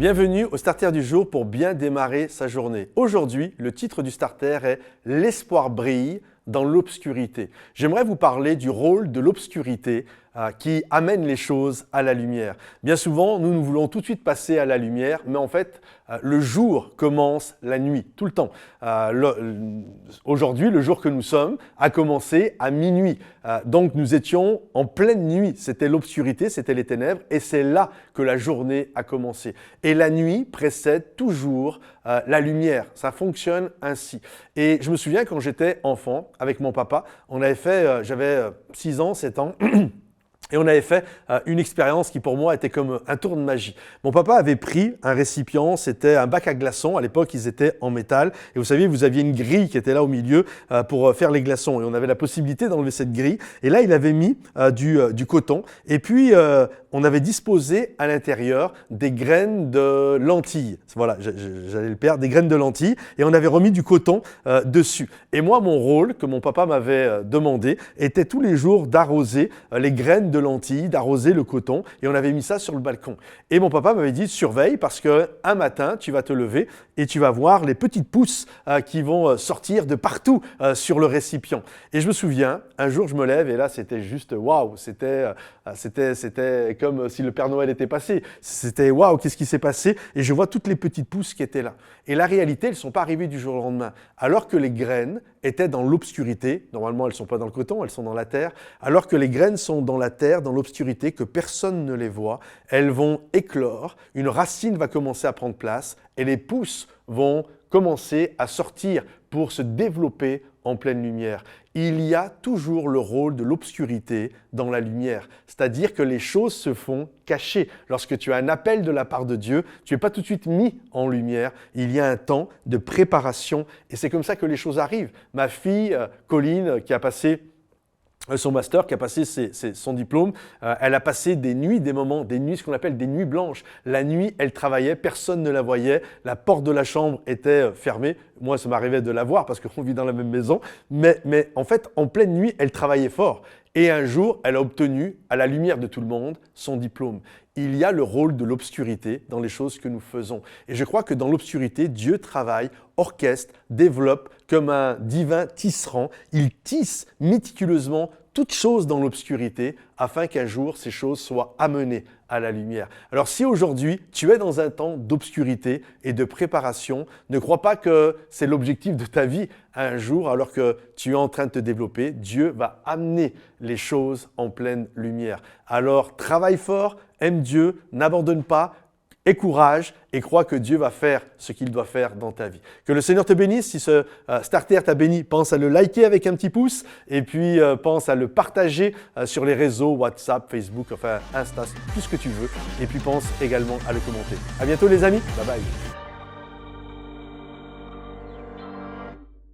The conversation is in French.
Bienvenue au Starter du jour pour bien démarrer sa journée. Aujourd'hui, le titre du Starter est « L'espoir brille dans l'obscurité ». J'aimerais vous parler du rôle de l'obscurité qui amène les choses à la lumière. Bien souvent, nous voulons tout de suite passer à la lumière, mais en fait, le jour commence la nuit, tout le temps. Aujourd'hui, le jour que nous sommes a commencé à minuit. Donc, nous étions en pleine nuit. C'était l'obscurité, c'était les ténèbres, et c'est là que la journée a commencé. Et la nuit précède toujours la lumière. Ça fonctionne ainsi. Et je me souviens quand j'étais enfant, avec mon papa, j'avais 6 ans, 7 ans, et on avait fait une expérience qui pour moi était comme un tour de magie. Mon papa avait pris un récipient, c'était un bac à glaçons. À l'époque, ils étaient en métal. Et vous savez, vous aviez une grille qui était là au milieu pour faire les glaçons. Et on avait la possibilité d'enlever cette grille. Et là, il avait mis du coton. Et puis, on avait disposé à l'intérieur des graines de lentilles. Voilà, j'allais le perdre, des graines de lentilles. Et on avait remis du coton dessus. Et moi, mon rôle, que mon papa m'avait demandé, était tous les jours d'arroser les graines de lentilles, d'arroser le coton, et on avait mis ça sur le balcon. Et mon papa m'avait dit, surveille parce qu'un matin, tu vas te lever et tu vas voir les petites pousses qui vont sortir de partout sur le récipient. Et je me souviens, un jour je me lève et là c'était juste waouh, c'était comme si le Père Noël était passé. C'était waouh, qu'est-ce qui s'est passé? Et je vois toutes les petites pousses qui étaient là. Et la réalité, elles ne sont pas arrivées du jour au lendemain. Alors que les graines étaient dans l'obscurité, normalement elles ne sont pas dans le coton, elles sont dans la terre, alors que les graines sont dans la terre, dans l'obscurité, que personne ne les voit, elles vont éclore, une racine va commencer à prendre place et les pousses vont commencer à sortir pour se développer en pleine lumière. Il y a toujours le rôle de l'obscurité dans la lumière, c'est-à-dire que les choses se font cachées. Lorsque tu as un appel de la part de Dieu, tu n'es pas tout de suite mis en lumière, il y a un temps de préparation et c'est comme ça que les choses arrivent. Ma fille, Colline, qui a passé son master, qui a passé son diplôme, elle a passé des nuits, des nuits, ce qu'on appelle des nuits blanches. La nuit, elle travaillait, personne ne la voyait, la porte de la chambre était fermée. Moi, ça m'arrivait de la voir parce qu'on vit dans la même maison. Mais en fait, en pleine nuit, elle travaillait fort. Et un jour, elle a obtenu, à la lumière de tout le monde, son diplôme. Il y a le rôle de l'obscurité dans les choses que nous faisons. Et je crois que dans l'obscurité, Dieu travaille, orchestre, développe comme un divin tisserand. Il tisse méticuleusement toutes choses dans l'obscurité afin qu'un jour, ces choses soient amenées à la lumière. Alors si aujourd'hui, tu es dans un temps d'obscurité et de préparation, ne crois pas que c'est l'objectif de ta vie. Un jour, alors que tu es en train de te développer, Dieu va amener les choses en pleine lumière. Alors travaille fort, aime Dieu, n'abandonne pas, aie courage et crois que Dieu va faire ce qu'il doit faire dans ta vie. Que le Seigneur te bénisse. Si ce starter t'a béni, pense à le liker avec un petit pouce et puis pense à le partager sur les réseaux WhatsApp, Facebook, enfin Insta, tout ce que tu veux. Et puis pense également à le commenter. À bientôt les amis. Bye bye.